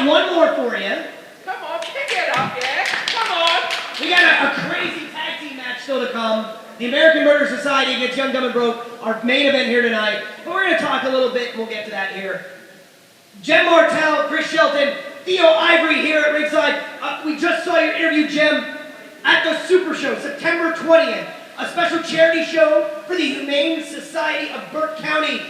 one more for you. Come on, pick it up, yeah? Come on. We got a crazy tag team match still to come. The American Murder Society against Young, Dumb, and Broke, our main event here tonight. But we're going to talk a little bit, and we'll get to that here. Jem Martell, Chris Shelton, Theo Ivory here at ringside. We just saw your interview, Jem, at the Super Show, September 20th. A special charity show for the Humane Society of Burke County.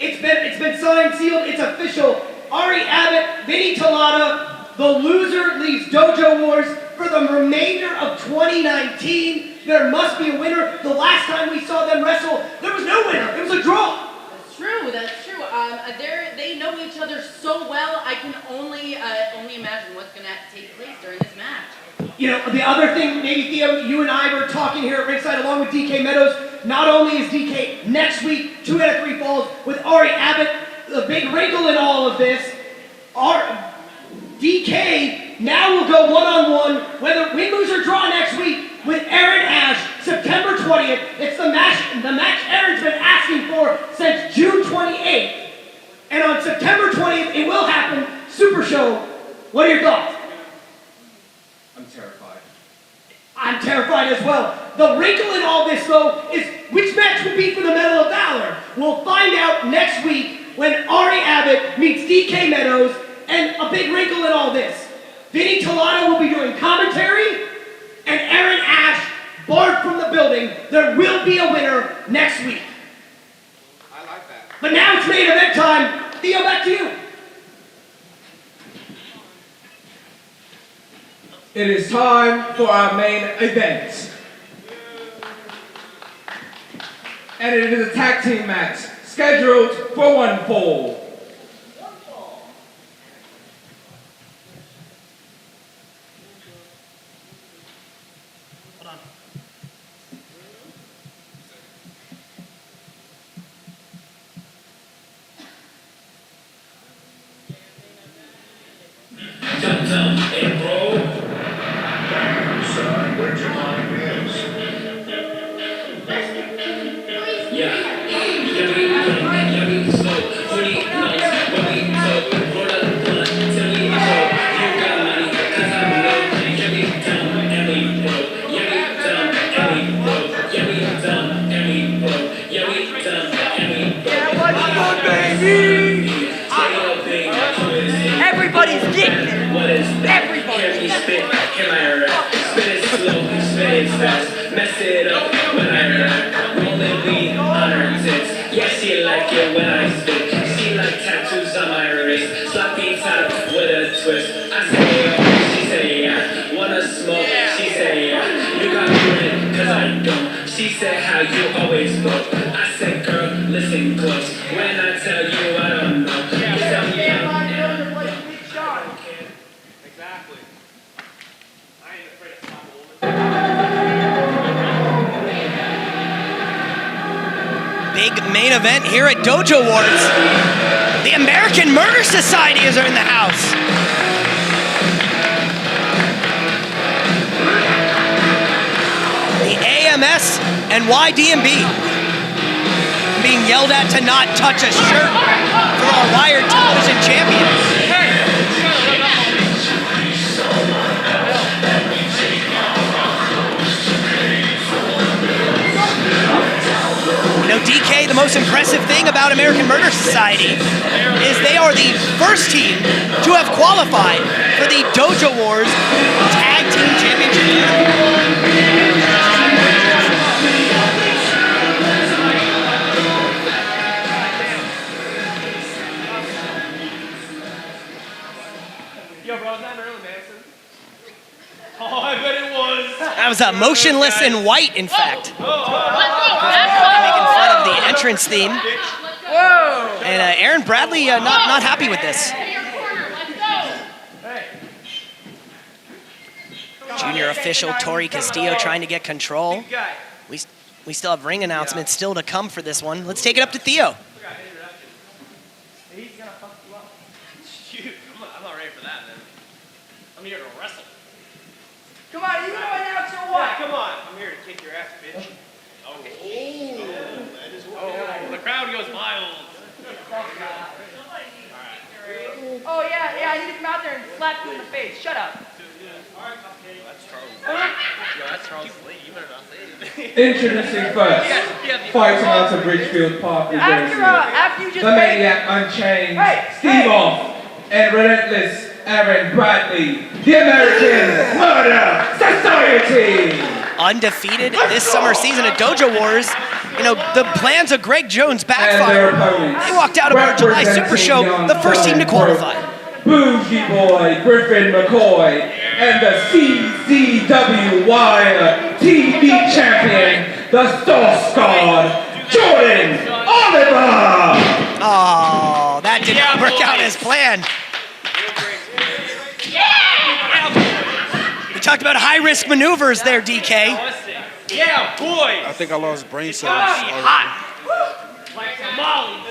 It's been signed, sealed, it's official. Ari Abbott, Vinny Talata, the loser leaves Dojo Wars for the remainder of 2019. There must be a winner. The last time we saw them wrestle, there was no winner. It was a draw. That's true. That's true. They know each other so well. I can only imagine what's going to take place during this match. You know, the other thing, maybe Theo, you and I were talking here at ringside along with DK Meadows. Not only is DK next week 2 out of 3 falls with Ari Abbott, the big wrinkle in all of this, DK now will go one-on-one, whether win, lose, or draw next week with Aaron Ash, September 20th. It's the match Aaron's been asking for since June 28th. And on September 20th, it will happen. Super Show. What are your thoughts? I'm terrified. I'm terrified as well. The wrinkle in all this, though, is which match will be for the Medal of Valor. We'll find out next week when Ari Abbott meets DK Meadows, and a big wrinkle in all this. Vinny Talata will be doing commentary, and Aaron Ash barred from the building. There will be a winner next week. I like that. But now it's main event time. Theo, back to you. It is time for our main event. And it is a tag team match scheduled for one fall. Everybody's getting it. Everybody. Mess it up when I rap. Rolling weed on her tits. Yeah, she like it when I spit. She like tattoos on my wrist. Sloppy top with a twist. I say yeah, she say yeah. Wanna smoke? She say yeah. You got bread, cause I don't. She said how you always broke. I said girl, listen close. When I tell you I don't know. You tell me Exactly. I ain't afraid of slap a woman. Big main event here at Dojo Wars. The American Murder Society is in the house. The AMS and YDNB being yelled at to not touch a shirt for our Wired Television champions. You know, DK, the most impressive thing about American Murder Society is they are the first team to have qualified for the Dojo Wars Tag Team Championship. Yo, bro, was that early, Manson? Oh, I bet it was. That was motionless in white, in fact. Making fun of the entrance theme. Whoa! And Aaron Bradley not happy with this. Junior official Tori Castillo trying to get control. We still have ring announcements still to come for this one. Let's take it up to Theo. He's gonna fuck you up. Shoot, I'm not ready for that, man. I'm here to wrestle. Come on, you know announce or what? Come on, I'm here to kick your ass, bitch. Oh, the crowd goes wild. Oh, yeah, I need to come out there and slap you in the face. Shut up. Introducing first, fighting out of Ridgefield Park, New Jersey, After you just the Maniac Unchained, Steve Off, and Relentless Aaron Bradley, the American Murder Society. Undefeated this summer season at Dojo Wars. You know, the plans of Greg Jones And their backfired. opponents, They walked out of our July Super Show, the first team to qualify. Bougie Boy Griffin McCoy and the CZW Wire TV champion, the Source God, Jordan Oliver. Oh, that did not work out as planned. We talked about high-risk maneuvers there, DK. Yeah, boy. I think I lost brain cells. Hot. Like Molly.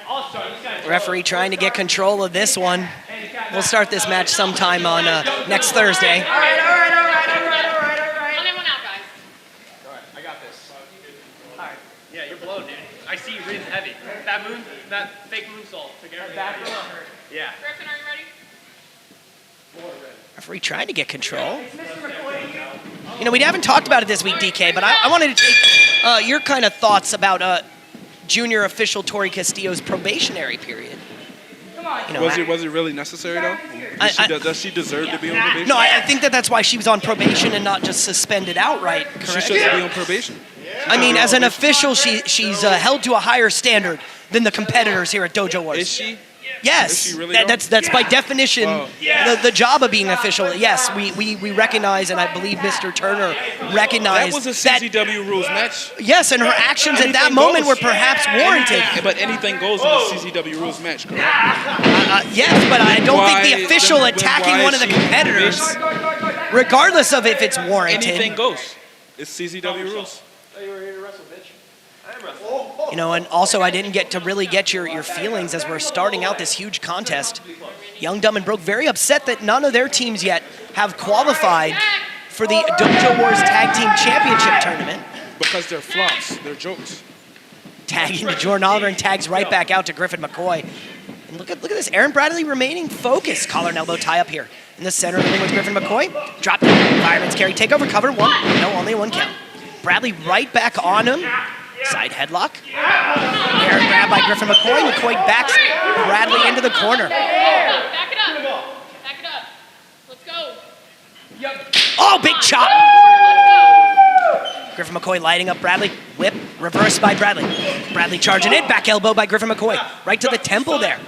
I'll start. This guy's Referee trying to get control of this one. We'll start this match sometime on next Thursday. All right. Only one out, guys. All right, I got this. All right. Yeah, you're blown, dude. I see you breathing heavy. That fake moonsault took everything. Yeah. Griffin, are you ready? Referee trying to get control. You know, we haven't talked about it this week, DK, but I wanted to take your kind of thoughts about junior official Tori Castillo's probationary period. Come on. You know, Was it really necessary though? Does she deserve to be on probation? no, I think that's why she was on probation and not just suspended outright, She correct? shouldn't be on probation. I mean, as an official, she's held to a higher standard than the competitors here at Dojo Wars. Is she? Yes, Is she really that's by definition Wow. the job of being an official. Yes, we recognize, and I believe Mr. Turner That recognized was a CZW rules match. yes, and her actions at that Anything moment goes. were perhaps warranted. But anything goes in a CZW rules match, correct? Yes, but I don't think the Why- official then attacking why one is of the she on competitors, probation? regardless of if it's warranted. Anything goes. It's CZW rules. You were here to wrestle, bitch. I am wrestling. You know, and also I didn't get to really get your feelings as we're starting out this huge contest. Young, Dumb, and Broke very upset that none of their teams yet have qualified for the Dojo Wars Tag Team Championship Tournament. Because they're flops. They're jokes. Tagging to Jordan Oliver and tags right back out to Griffin McCoy. And look at this, Aaron Bradley remaining focused. Collar and elbow tie up here. In the center of the ring with Griffin McCoy. Drop down, fireman's carry, takeover, cover, one. No, only one count. Bradley right back on him. Side headlock. Air grab by Griffin McCoy. McCoy backs Bradley into the corner. Back it up. Back it up. Let's go. Oh, big chop. Let's go. Griffin McCoy lighting up Bradley. Whip, reverse by Bradley. Bradley charging in. Back elbow by Griffin McCoy. Right to the temple there.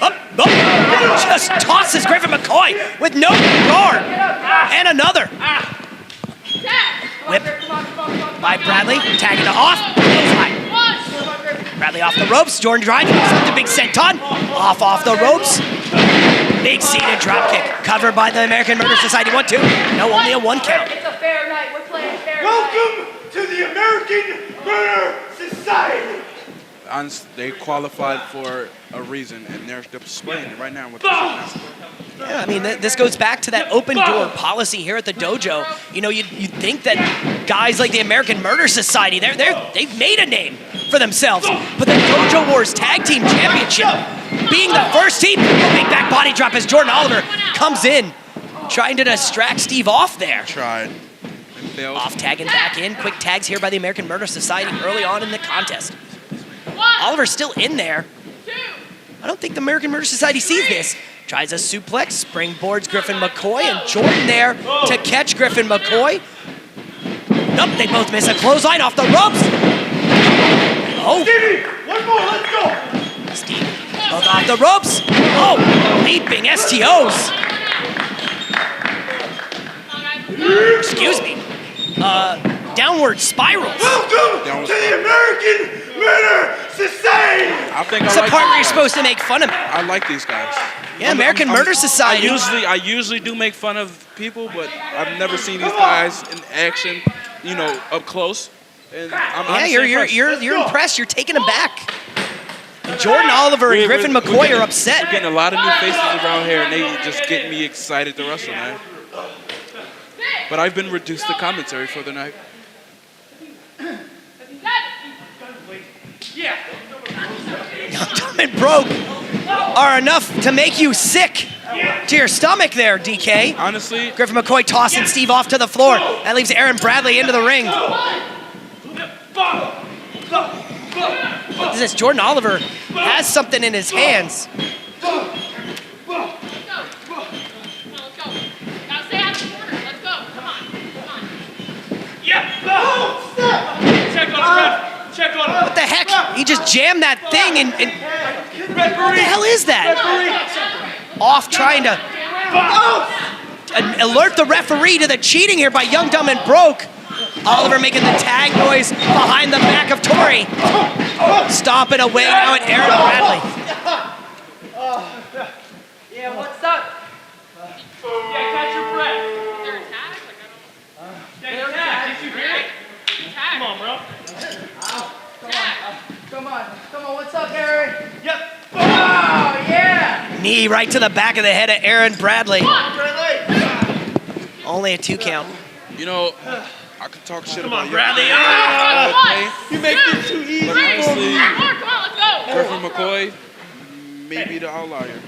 Up, just tosses Griffin McCoy with no guard. And another. Whip by Bradley. Tagging to off. Bradley off the ropes. Jordan driving. The big senton. Off the ropes. Big seated drop kick. Covered by the American Murder Society. 1-2. No, only a one count. It's a fair night. We're playing fair Welcome to the American Murder Society. They qualified for a reason, and they're displaying it right now with this. Yeah, I mean, this goes back to that open door policy here at the dojo. You know, you'd think that guys like the American Murder Society, they've made a name for themselves. But the Dojo Wars Tag Team Championship, being the first team, big back body drop as Jordan Oliver comes in, trying to distract Steve Off there. Tried. And failed. Off tagging back in. Quick tags here by the American Murder Society early on in the contest. Oliver's still in there. I don't think the American Murder Society sees this. Tries a suplex, springboards Griffin McCoy, and Jordan there to catch Griffin McCoy. Nope, they both miss a clothesline off the ropes. Oh. Stevie, one more, let's go. Steve, both off the ropes. Oh, leaping STOs. Excuse me. Downward spirals. Welcome to the American Murder Society. I think It's I the like part where you're these guys. supposed to make fun of me. I like these guys. Yeah, American Murder Society. I usually do make fun of people, but I've never seen these guys in action, you know, up close. And I'm Yeah, honestly impressed. you're impressed. You're taking them back. And Jordan Oliver and Griffin McCoy are We're upset. getting a lot of new faces around here, and they just get me excited to wrestle, man. But I've been reduced to commentary for the night. Yeah. Young, Dumb, and Broke are enough to make you sick to your stomach there, DK. Honestly, Griffin McCoy tossing Steve off to the floor. That leaves Aaron Bradley into the ring. What is this? Jordan Oliver has something in his hands. What the heck? He just jammed that thing and what the hell is that? Off trying to alert the referee to the cheating here by Young, Dumb, and Broke. Oliver making the tag noise behind the back of Tori. Stomping away now at Aaron Bradley. Yeah, what's up? Yeah, catch your breath. Is there a tag? Yeah, tag. Did you hear it? Tag. Come on, bro. Come on, what's up, Aaron? Yep. Oh, yeah! Knee right to the back of the head of Aaron Bradley. Only a 2 count. you know, I could talk shit Come about on, you. Bradley. You make this too easy. But honestly, Come on, let's go! Griffin McCoy may be the outlier.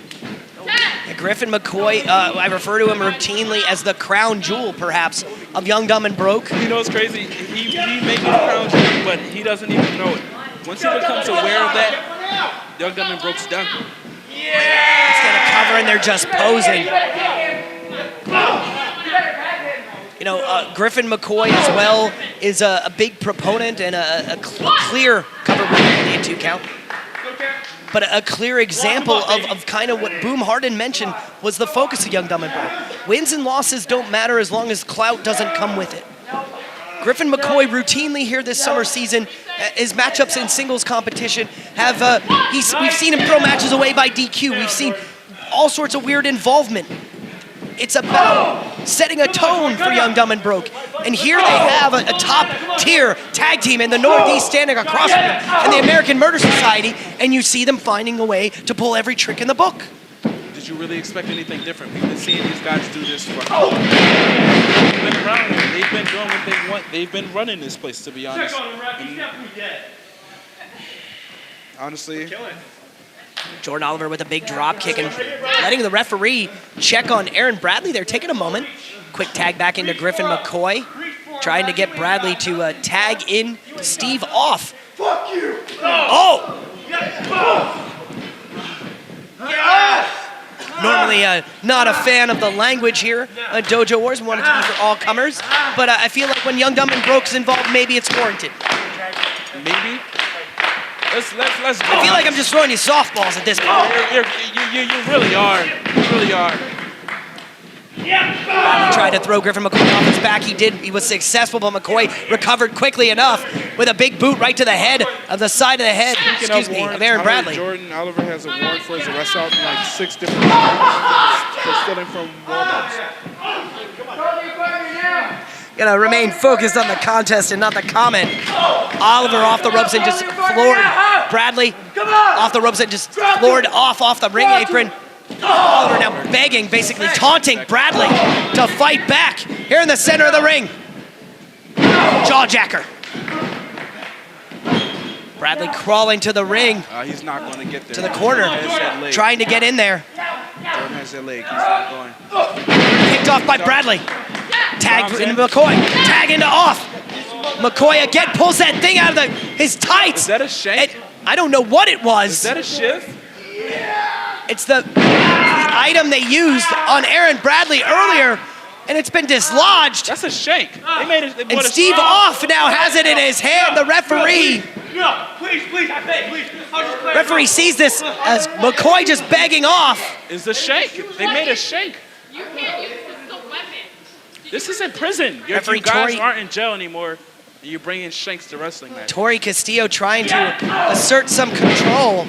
Griffin McCoy, I refer to him routinely as the crown jewel, perhaps, of Young, Dumb, and Broke. You know what's crazy? He may be the crown jewel, but he doesn't even know it. Once he becomes aware of that, Young, Dumb, and Broke's done. Instead of covering, they're just posing. You know, Griffin McCoy as well is a big proponent and a clear cover with only a 2 count. But a clear example of kind of what Boom Harden mentioned was the focus of Young, Dumb, and Broke. Wins and losses don't matter as long as clout doesn't come with it. Griffin McCoy routinely here this summer season, his matchups in singles competition have, we've seen him throw matches away by DQ. We've seen all sorts of weird involvement. It's about setting a tone for Young, Dumb, and Broke. And here they have a top-tier tag team in the Northeast standing across from them and the American Murder Society, and you see them finding a way to pull every trick in the book. Did you really expect anything different? We've been seeing these guys do this for they've been around here. They've been doing what they want. They've been running this place, to be honest. Honestly, Jordan Oliver with a big drop kick and letting the referee check on Aaron Bradley there, taking a moment. Quick tag back into Griffin McCoy, trying to get Bradley to tag in Steve off. Fuck you! Oh! Normally not a fan of the language here at Dojo Wars. We want it to be for all comers. But I feel like when Young, Dumb, and Broke's involved, maybe it's warranted. maybe. Let's go. I feel like I'm just throwing you softballs at this point. You really are. You really are. Bradley tried to throw Griffin McCoy off his back. He was successful, but McCoy recovered quickly enough with a big boot right to the head of the side of the head, of Aaron Bradley. Jordan Oliver has a warrant for his arrest out in like 6 different warrants for stealing from Walmarts. Gonna remain focused on the contest and not the comment. Oliver off the ropes and just floored Bradley. Off the ropes and just floored off the ring apron. Oliver now begging, basically taunting Bradley to fight back here in the center of the ring. Jawjacker. Bradley crawling to the ring, He's not going to get there. to the corner, trying to get in there. Jordan has that leg. He's not going. Picked off by Bradley. Tagged into McCoy. Tag into off. McCoy again pulls that thing out of his tights. Is that a shank? I don't know what it was. Is that a shift? It's the item they used on Aaron Bradley earlier, and it's been dislodged. That's a shank. They made it. And Steve Off now has it in his hand. The referee. No, please, I beg, please. I'll just play. Referee sees this as McCoy just begging off. Is a shank. They made a shank. You can't use this as a weapon. This is in prison. You Referee guys Tori- aren't in jail anymore. You bring in shanks to wrestling matches. Tori Castillo trying to assert some control.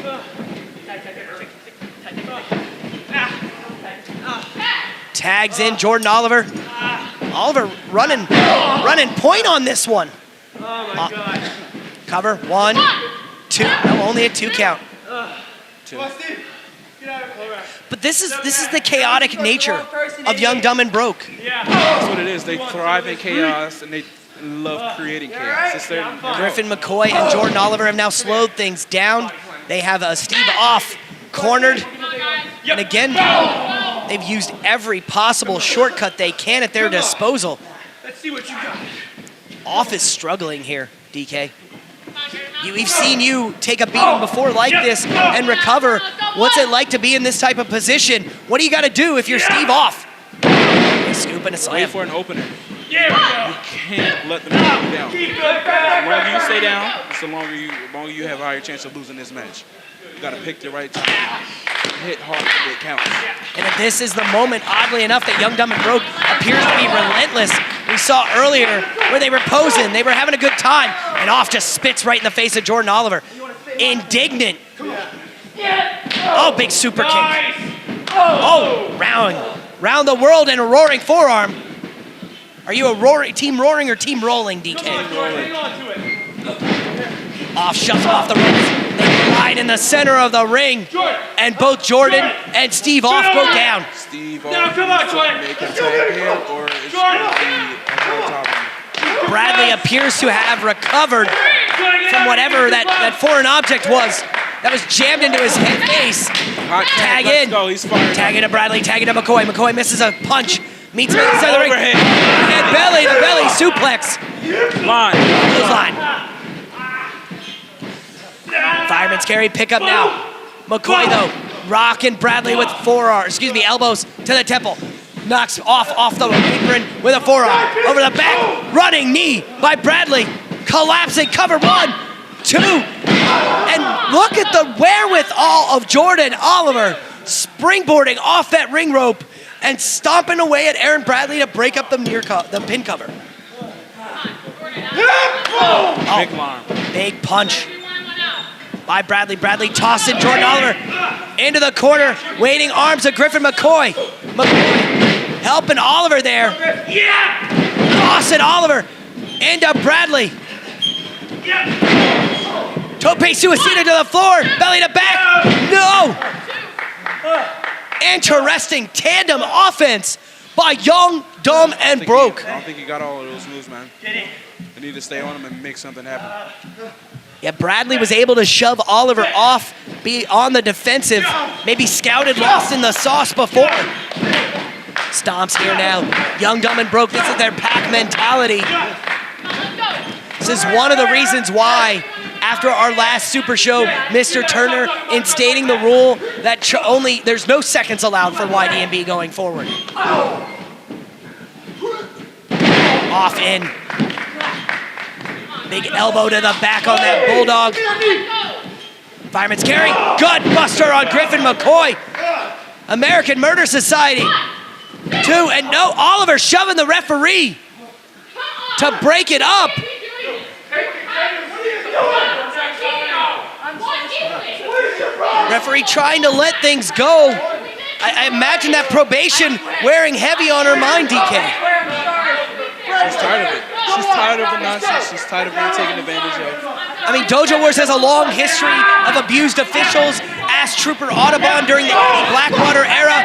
Tags in Jordan Oliver. Oliver running point on this one. Oh my God. Cover, 1, 2. No, only a 2 count. But this is the chaotic nature of Young, Dumb, and Broke. That's what it is. They thrive in chaos and they love creating chaos. It's their Griffin McCoy and Jordan Oliver have now slowed things down. They have Steve Off cornered. And again, they've used every possible shortcut they can at their disposal. Let's see what you got. Off is struggling here, DK. We've seen you take a beating before like this and recover. What's it like to be in this type of position? What do you got to do if you're Steve Off? Scoop and a slam. Wait for an opener. Yeah, You can't let them keep you down. The longer you stay down, the longer you have a higher chance of losing this match. You got to pick the right time. Hit hard when it counts. And if this is the moment, oddly enough, that Young, Dumb, and Broke appears to be relentless. We saw earlier where they were posing, they were having a good time, and Off just spits right in the face of Jordan Oliver. Indignant. Oh, big super kick. Oh, round the world in a roaring forearm. Are you a team roaring or team rolling, DK? Off shoves him off the ropes. They glide in the center of the ring, and both Jordan and Steve Off go down. Steve Off make a tag here, or it's going to be a hard top. Bradley appears to have recovered from whatever that foreign object was that was jammed into his face. Tag in. Go. He's fired. Tag into Bradley, tag into McCoy. McCoy misses a punch. Meets him inside the ring. Overhead. And belly to belly suplex. Line. Clothesline. Fireman's carry, pick up now. McCoy though, rocking Bradley with elbows to the temple. Knocks off the apron with a forearm. Over the back, running knee by Bradley. Collapsing, cover 1, 2. And look at the wherewithal of Jordan Oliver springboarding off that ring rope and stomping away at Aaron Bradley to break up the pin cover. Big arm. Big punch by Bradley. Bradley tossing Jordan Oliver into the corner, waiting arms of Griffin McCoy. McCoy helping Oliver there. Tossing Oliver into Bradley. Tope suicida to the floor, belly to back. No! Interesting tandem offense by Young, Dumb, and Broke. I don't think he got all of those moves, man. We need to stay on him and make something happen. Yeah, Bradley was able to shove Oliver off, be on the defensive, maybe scouted, lost in the sauce before. Stomps here now. Young, Dumb, and Broke, this is their pack mentality. This is one of the reasons why, after our last Super Show, Mr. Turner instating the rule that there's no seconds allowed for YDNB going forward. Off in. Big elbow to the back on that Bulldog. Fireman's carry. Gut buster on Griffin McCoy. American Murder Society. 2 and no. Oliver shoving the referee to break it up. Referee trying to let things go. I imagine that probation wearing heavy on her mind, DK. She's tired of it. She's tired of the nonsense. She's tired of being taken advantage of. I mean, Dojo Wars has a long history of abused officials. Ask Trooper Audubon during the Blackwater era.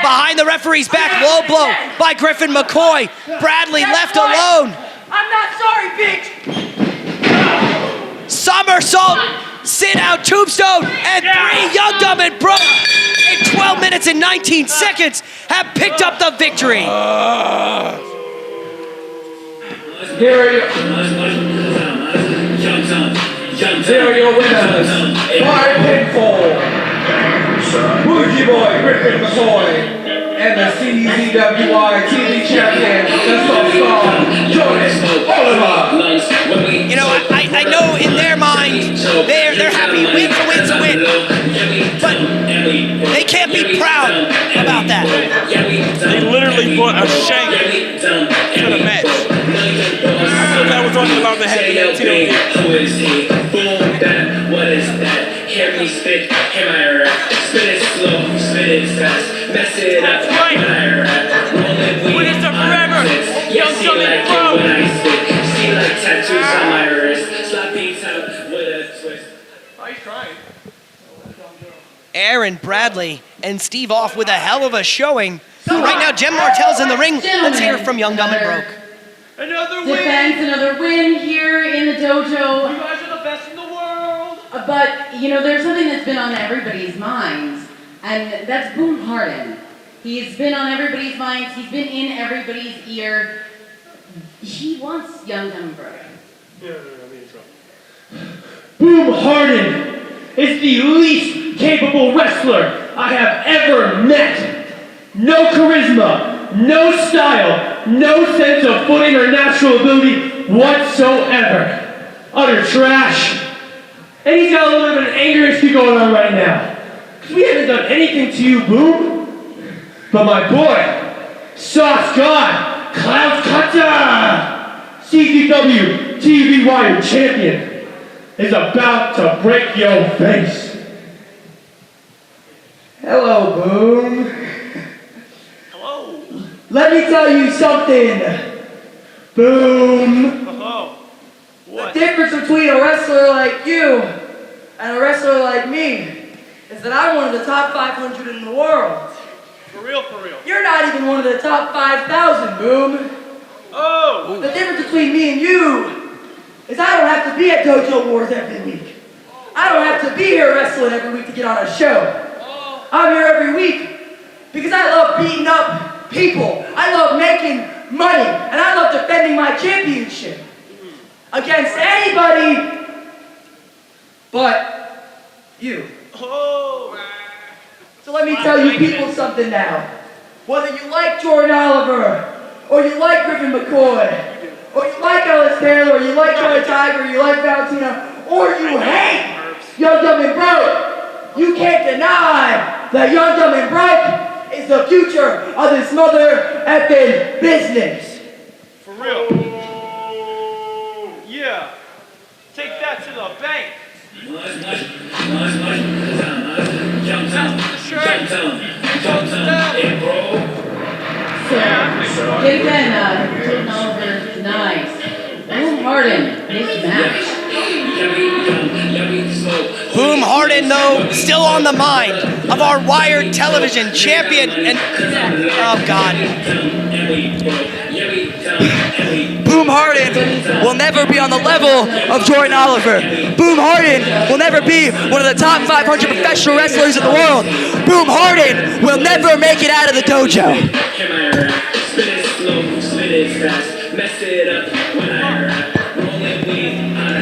Behind the referee's back, low blow by Griffin McCoy. Bradley left alone. I'm not sorry, bitch. Somersault, sit out, tombstone, and 3 Young, Dumb, and Broke in 12 minutes and 19 seconds have picked up the victory. Here are your winners. By pinfall, Bougie Boy Griffin McCoy and the CZW TV champion, the soft star, Jordan Oliver. You know, I know in their mind, they're happy. Win's a win's a win. But they can't be proud about that. They literally brought a shank to the match. That was only allowed to happen at TLD. Who is he? Boom, that, what is that? Hear me spit, hear my rap. Spit it slow, spit it fast. Mess it up, when I rap. Roll it, we When it's a forever, yeah, Young, see Dumb, like and it Broke. when I spit. See like tattoos on my wrist. Slap beats out with a twist. Oh, he's trying. Aaron Bradley and Steve Off with a hell of a showing. Right now, Jem Martell's in the ring. Let's hear from Young, Dumb, and Broke. Another win. Defense, another win here in the dojo. You guys are the best in the world. But, you know, there's something that's been on everybody's minds, and that's Boone Harden. He's been on everybody's minds, he's been in everybody's ear. He wants Young Dumb and Broke. Boone Harden is the least capable wrestler I have ever met. No charisma, no style, no sense of footing or natural ability whatsoever. Utter trash. And he's got a little bit of an anger issue going on right now. Because we haven't done anything to you, Boone. But my boy, Sauce God, Cloud Cutter, CZW TV Wire Champion, is about to break your face. Hello, Boone. Hello. Let me tell you something, Boom. Oh. The difference between a wrestler like you and a wrestler like me is that I'm one of the top 500 in the world. For real, for real. You're not even one of the top 5,000, Boom. Oh. The difference between me and you is I don't have to be at Dojo Wars every week. I don't have to be here wrestling every week to get on a show. I'm here every week because I love beating up people. I love making money, and I love defending my championship against anybody but you. Oh. So let me tell you people something now. Whether you like Jordan Oliver, or you like Griffin McCoy, or you like Ellis Taylor, or you like Joey Tiger, or you like Valentina, or you hate Young Dumb and Broke, you can't deny that Young Dumb and Broke is the future of this mother effing business. For real. Yeah. Take that to the bank. So, yet again, Jordan Oliver, nice. Boone Harden, this match. Boone Harden, though, still on the mind of our Wired Television champion and... Oh, God. Boone Harden will never be on the level of Jordan Oliver. Boone Harden will never be one of the top 500 professional wrestlers in the world. Boone Harden will never make it out of the dojo.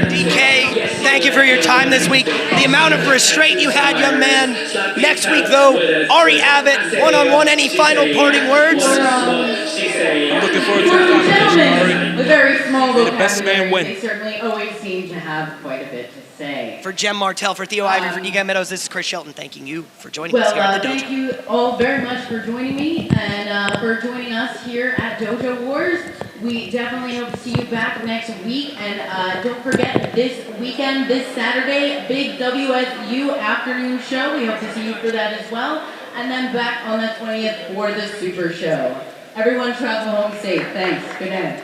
DK, thank you for your time this week. The amount of restraint you had, young man. Next week, though, Ari Abbott, one-on-one. Any final parting words? I'm looking forward to the Gentlemen, confrontation. the very small May the best man win. They certainly always seem to have quite a bit to say. For Jem Martell, for Theo Ivey, for DK Meadows, this is Chris Shelton thanking you for joining us here at the dojo. Thank you all very much for joining me and for joining us here at Dojo Wars. We definitely hope to see you back next week. And don't forget, this weekend, this Saturday, big WSU afternoon show. We hope to see you for that as well. And then back on the 20th for the Super Show. Everyone travel home safe. Thanks. Good night.